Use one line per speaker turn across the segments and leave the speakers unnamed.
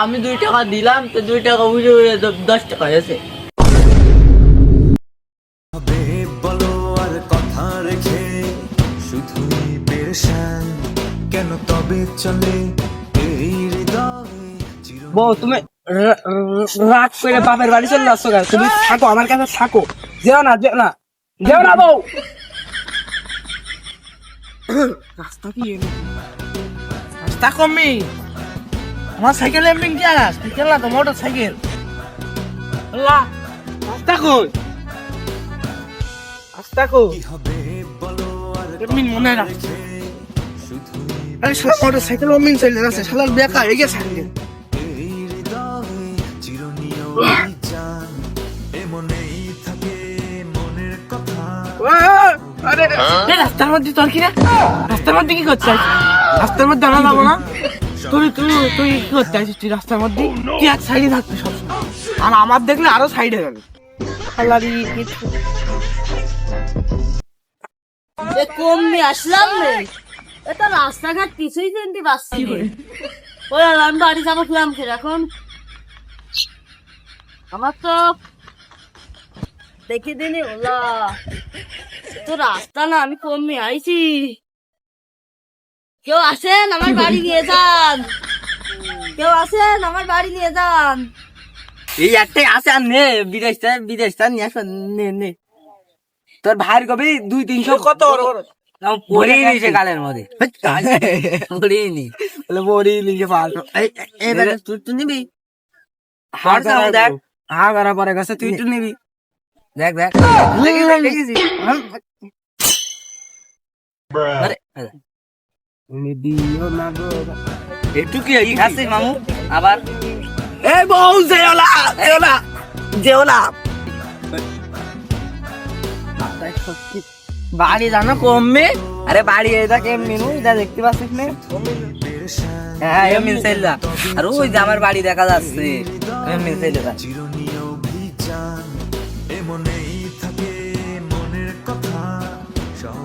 আমি 2 টাকা দিলাম, তো 2 টাকা উড়ে উড়ে 10 টাকা হয়েছে।
বলো আর কথা রেখে শুধুই পেরেশান কেন তবে চলে এই হৃদয়ে
বউ তুমি রাগ করে বাপের বাড়ি চলে যাচ্ছ কেন? তুমি থাকো আমার কাছে থাকো, যেও না যেও না যেও না বউ। রাস্তা কি রাস্তা কমই, আমার সাইকেল এমনি কি আর সাইকেল না তো মোটর সাইকেল। রাস্তা কই রাস্তা কই
কি হবে বলো আর
এমনি মনে রাখ।
শুধুই
আরে সারা মোটর সাইকেল অমিন চলে যাচ্ছে, শালার বেকার হয়ে গেছে।
এই হৃদয়ে চিরনীয় জান এমনেই থাকে মনের কথা
আরে রাস্তার মধ্যে তোর কি রে? রাস্তার মধ্যে কি করছিস? রাস্তার মধ্যে আনা যাবো না। তুই তুই তুই কি করতে আসিস? তুই রাস্তার মধ্যে তুই এক সাইডে থাকবি সবসময়, আর আমার দেখলে আরো সাইডে যাবে।
কমনি আসলাম রে, এটা রাস্তাঘাট কিছুই চিনতে পারছি না। ওই আমি বাড়ি যাবো খুলাম এখন আমার তো দেখে দিনি ওলা তো রাস্তা না, আমি কমনি আইছি। কেউ আসেন আমার বাড়ি নিয়ে যান, কেউ আসেন আমার বাড়ি নিয়ে যান।
এই একটাই আছে, আর নে বিদেশ নিয়ে আসবেন, নে নে তোর ভাইয়ের কবি 200-300
কত বড় বড়
পড়েই নিয়েছে গালের মধ্যে, পড়েই নি
বলে বড়ি লিখে পাল্টো।
এবার তুই নিবি, দেখ
হা করা পরে গেছে, তুই তো নিবি।
দেখ দেখ দেখেছি। আরে,
তুমি দিও না গো।
একটু কি খাচ্ছিস মামু আবার?
এ বউ যেও না যেও না যেও না।
বাড়ি জানো কমবে? আরে বাড়ি এটা কেমনি নু, এটা দেখতে পাচ্ছিস না? হ্যাঁ এমনি চাইলা, আর ওই যে আমার বাড়ি দেখা যাচ্ছে, এমনি চাইলা।
চিরনীয় অভিযান এমনেই থাকে মনের কথা সব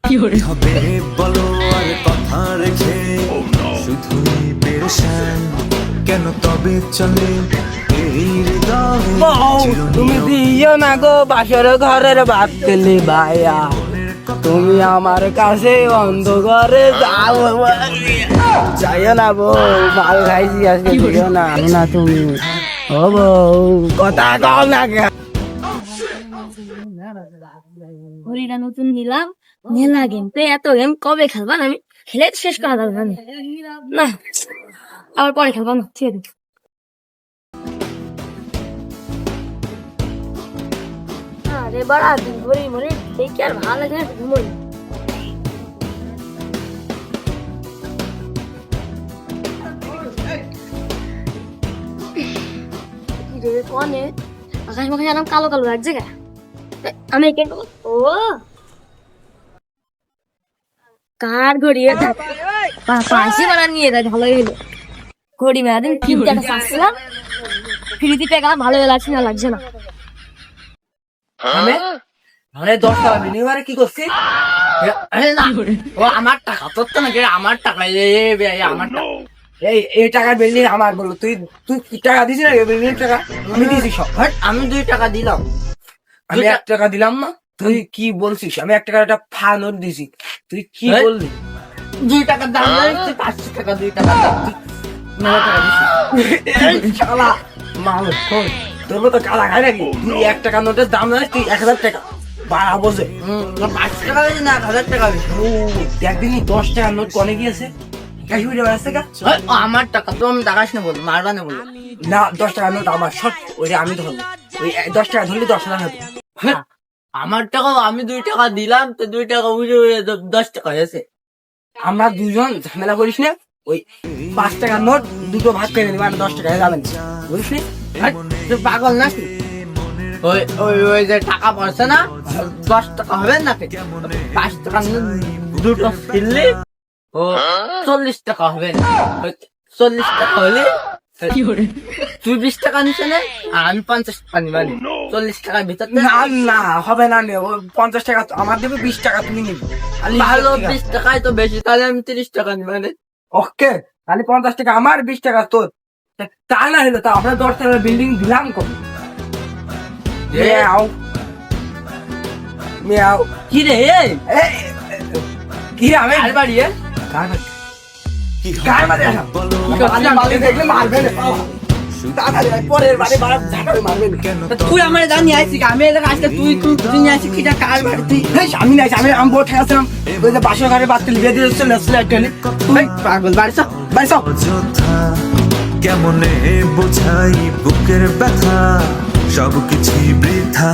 কি হবে বলো আর কথা রেখে শুধুই পেরেশান কেন তবে চলে এই হৃদয়ে
বউ তুমি দিও না গো বাসর ঘরের ভাত খেলে ভাইয়া, তুমি আমার কাছে অন্ধকারে যাও যাইও না বউ, মাল খাইছি আজকে, দিও না না তুমি। ও বউ কথা কও না কে?
ঘড়িটা নতুন নিলাম, মেলা গেম তো, এত গেম কবে খেলবা না? আমি খেলে তো শেষ করা যাবে না, না আবার পরে খেলবা না, ঠিক আছে। আরে বাড়া ঘড়ি মনে দেখি আর ভালো লাগে না, ঘুমোই। কনে আকাশ মাখা জানাম কালো কালো লাগছে গা, আমি কেন ও কার ঘড়ি এটা পাশে বানা নিয়ে যায়, ভালো হইলো। ঘড়ি মেলা দিন 3 টাকা চাচ্ছিলাম, ফ্রিতে পেয়ে ভালো লাগছে না, লাগছে না।
আমি মানে 10 টাকা বিনিময়ে কি করছি? আরে না, ও আমার টাকা, তোর তো নাকি আমার টাকা, আমার টাকা।
এই টাকার বিল্ডিং আমার, বলো তুই তুই কি টাকা দিছিস না বিল্ডিং টাকা? আমি দিয়েছি সব।
আমি 2 টাকা দিলাম,
আমি 1 টাকা দিলাম না? তুই কি বলছিস? আমি 1 টাকার একটা ফা নোট দিছি, তুই কি
এই?
বললি?
2 টাকার দাম নাই, তুই 500 টাকা 2 টাকা দাম, তুই 9 টাকা দিছিস।
এই শালা মাল কই, তোর মতো কালা খাই নাকি? তুই 1 টাকা নোটের দাম জানিস, তুই 1000 টাকা বাড়া বোঝে।
500 টাকা দিছি না, 1000 টাকা দিছি।
ও একদিনই 10 টাকার নোট কনে গিয়েছে, কাই হইরে বেড়াচ্ছে কা?
ও আমার টাকা, তো আমি টাকাস না বলবো, মারবা না বলবো।
না 10 টাকার নোট আমার সব, ওইটা আমি ধরবো। ওই 10 টাকা ধরলে 10,000 হবে।
আমার টাকা আমি 2 টাকা দিলাম, তো 2 টাকা উড়ে উড়ে 10 টাকা হয়েছে।
আমরা দুজন ঝামেলা করিস না, ওই 5 টাকার নোট দুটো ভাগ করে নিবি, আর 10 টাকা যাবেন, বুঝিস না?
তুই পাগল নাকি? ওই ওই ওই যে টাকা পড়ছে না, 10 টাকা হবে নাকি? 5 টাকা দুটো ফিরলি ও 40 টাকা হবে, 40 টাকা হলে তুই 20 টাকা নিছে না আর আমি 50 টাকা নিবানি 40 টাকার ভিতর
না না হবে না নে, ও 50 টাকা আমার দেবে, 20 টাকা তুমি নিবে।
ভালো 20 টাকায় তো বেশি, তাহলে আমি 30 টাকা নিবানি।
ওকে, তাহলে 50 টাকা আমার, 20 টাকা তোর। তা না হলে তো আমরা 10 টাকার বিল্ডিং দিলাম কবে? মিয়াও মিয়াও।
কি রে
কি রে আমি
আর বাড়ি
কার বাড়ি?
কি
কার বাড়ি
হবে
আসা?
বলো
বাড়ি বাড়ি দেখলে মারবে না। তাড়াতাড়ি আয়, পরের বাড়ি বাড়ি ঝাঁটাবে মারবে না।
কেন
তুই আমার জানি আইছি আমি এলাকা আজকে তুই নিয়ে আসি কিটা কার বাড়ি তুই
হেই, আমি নাই, আমি বসে আসলাম ওই যে বাসর ঘরে বাচ্চা লিখে দিয়ে চলে আসলে একটা
পাগল বাড়ি সব
বাড়ি সব।
অযথা কেমনে বোঝাই বুকের ব্যথা, সবকিছুই বৃথা।